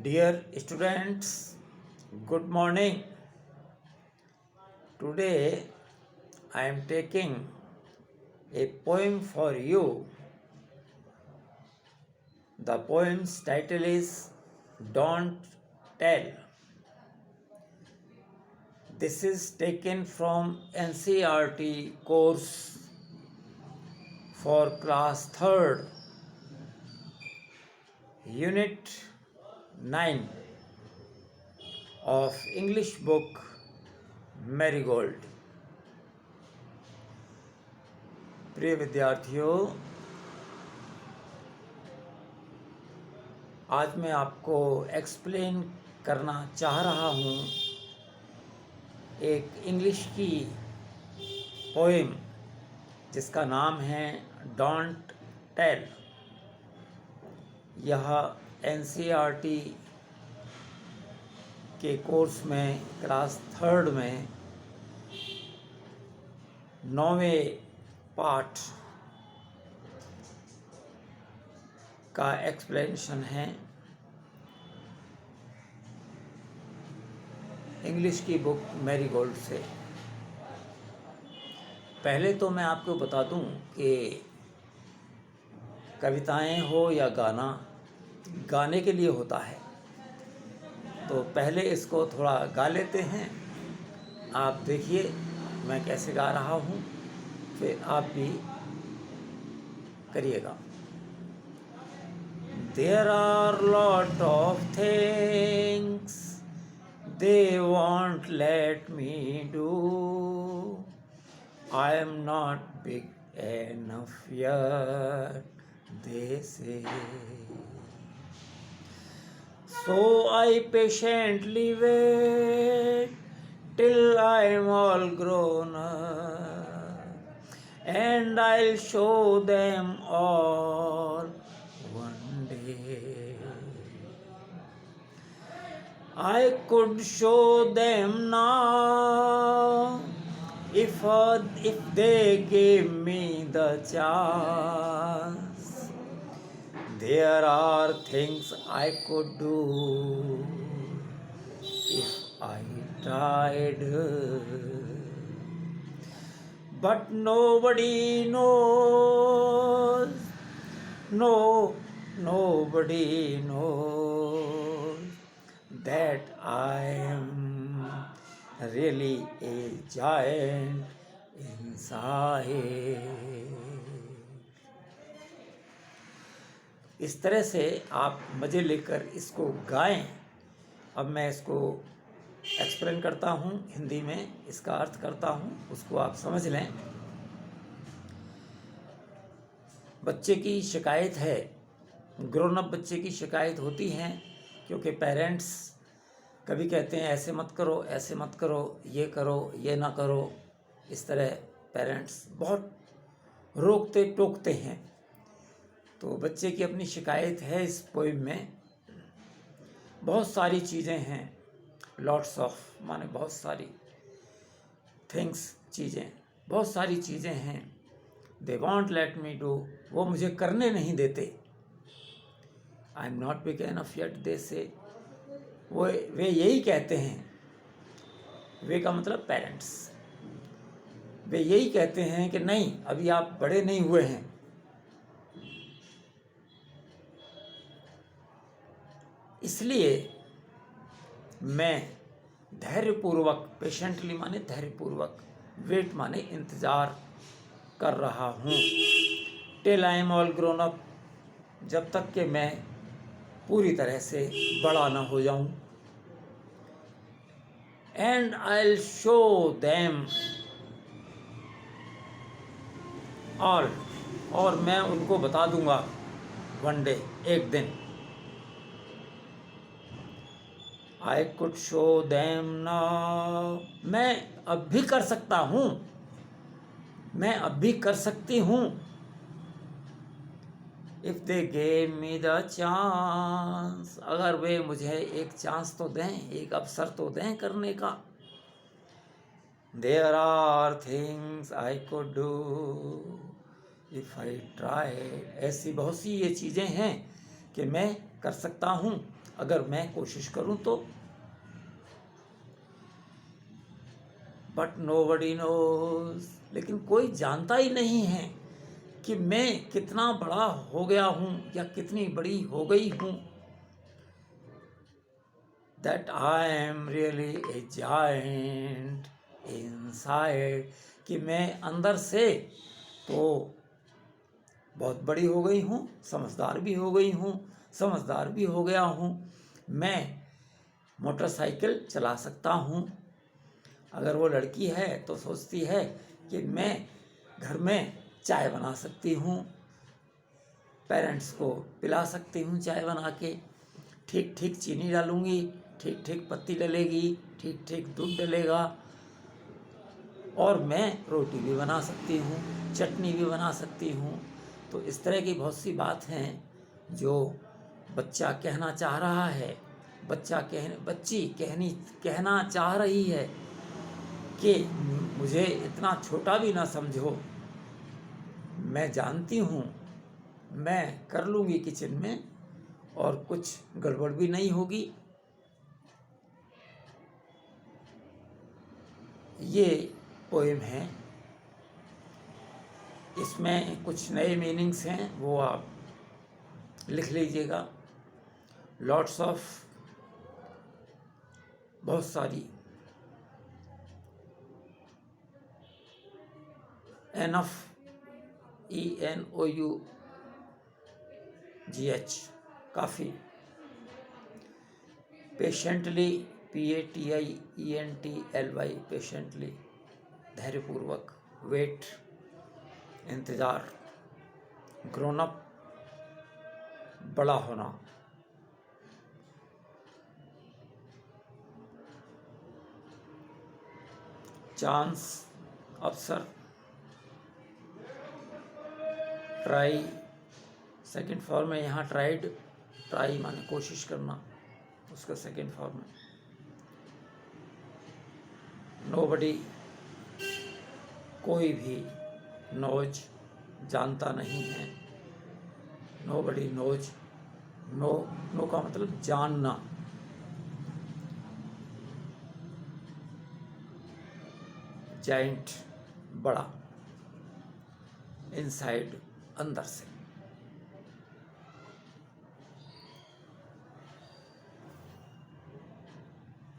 Dear students, good morning. Today I am taking a poem for you. The poem's title is Don't Tell. This is taken from NCERT course for class 3rd, Unit 9 of English book marigold. प्रिय विद्यार्थियों, आज मैं आपको explain करना चाह रहा हूँ एक इंग्लिश की पोएम जिसका नाम है डोंट टेल। यह एनसीईआरटी के कोर्स में क्लास 3rd में 9वें पाठ का एक्सप्लेनेशन है इंग्लिश की बुक मैरीगोल्ड से। पहले तो मैं आपको बता दूं कि कविताएं हो या गाना गाने के लिए होता है, तो पहले इसको थोड़ा गा लेते हैं। आप देखिए मैं कैसे गा रहा हूँ, फिर आप भी करिएगा। There are lot of things they won't let me do. I am not big enough yet, they say. So I patiently wait till I'm all grown up, and I'll show them all one day. I could show them now if they gave me the chance. There are things I could do if I tried, but nobody knows. No, nobody knows that I am really a giant inside. इस तरह से आप मज़े लेकर इसको गाएं। अब मैं इसको एक्सप्लेन करता हूँ हिंदी में, इसका अर्थ करता हूँ, उसको आप समझ लें। बच्चे की शिकायत है, ग्रोन अप बच्चे की शिकायत होती है, क्योंकि पेरेंट्स कभी कहते हैं ऐसे मत करो, ऐसे मत करो, ये करो, ये ना करो। इस तरह पेरेंट्स बहुत रोकते टोकते हैं। तो बच्चे की अपनी शिकायत है इस पोएम में। बहुत सारी चीज़ें हैं, लॉट्स ऑफ माने बहुत सारी, थिंग्स चीज़ें, बहुत सारी चीज़ें हैं। They won't let me do, वो मुझे करने नहीं देते। I am not big enough yet, they say, वे यही कहते हैं। वे का मतलब पेरेंट्स, वे यही कहते हैं कि नहीं, अभी आप बड़े नहीं हुए हैं। इसलिए मैं धैर्यपूर्वक, पेशेंटली माने धैर्यपूर्वक, वेट माने इंतज़ार कर रहा हूँ। Till I am all grown up, जब तक कि मैं पूरी तरह से बड़ा ना हो जाऊँ। And I will show them all, और मैं उनको बता दूंगा वन डे, एक दिन। I could show them now, मैं अब भी कर सकता हूँ, मैं अब भी कर सकती हूँ। If they gave me the chance, अगर वे मुझे एक चांस तो दें, एक अवसर तो दें करने का। There are things I could do if I tried, ऐसी बहुत सी ये चीज़ें हैं कि मैं कर सकता हूँ अगर मैं कोशिश करूं तो। बट नोबडी नोज, लेकिन कोई जानता ही नहीं है कि मैं कितना बड़ा हो गया हूं या कितनी बड़ी हो गई हूं। That I am really a giant inside, कि मैं अंदर से तो बहुत बड़ी हो गई हूँ, समझदार भी हो गई हूँ, समझदार भी हो गया हूँ। मैं मोटरसाइकिल चला सकता हूँ। अगर वो लड़की है तो सोचती है कि मैं घर में चाय बना सकती हूँ, पेरेंट्स को पिला सकती हूँ चाय बना के, ठीक ठीक चीनी डालूँगी, ठीक ठीक पत्ती डलेगी, ठीक ठीक दूध डलेगा, और मैं रोटी भी बना सकती हूँ, चटनी भी बना सकती हूँ। तो इस तरह की बहुत सी बात हैं जो बच्चा कहना चाह रहा है, बच्ची कहना चाह रही है कि मुझे इतना छोटा भी ना समझो, मैं जानती हूँ, मैं कर लूँगी किचन में और कुछ गड़बड़ भी नहीं होगी। ये पोएम है, इसमें कुछ नए मीनिंग्स हैं, वो आप लिख लीजिएगा। लॉट्स ऑफ, बहुत सारी, एनफ, ENOUGH, काफ़ी, पेशेंटली, PATIENTLY, पेशेंटली, धैर्यपूर्वक, वेट, इंतज़ार, ग्रोन अप, बड़ा होना, चांस, अवसर, ट्राई, सेकंड फॉर्म है यहाँ ट्राइड, ट्राई माने कोशिश करना, उसका सेकंड फॉर्म है। नोबडी, कोई भी, नोज, जानता नहीं है, नोबडी नोज, नो का मतलब जानना, जाइंट, बड़ा, इनसाइड, अंदर से।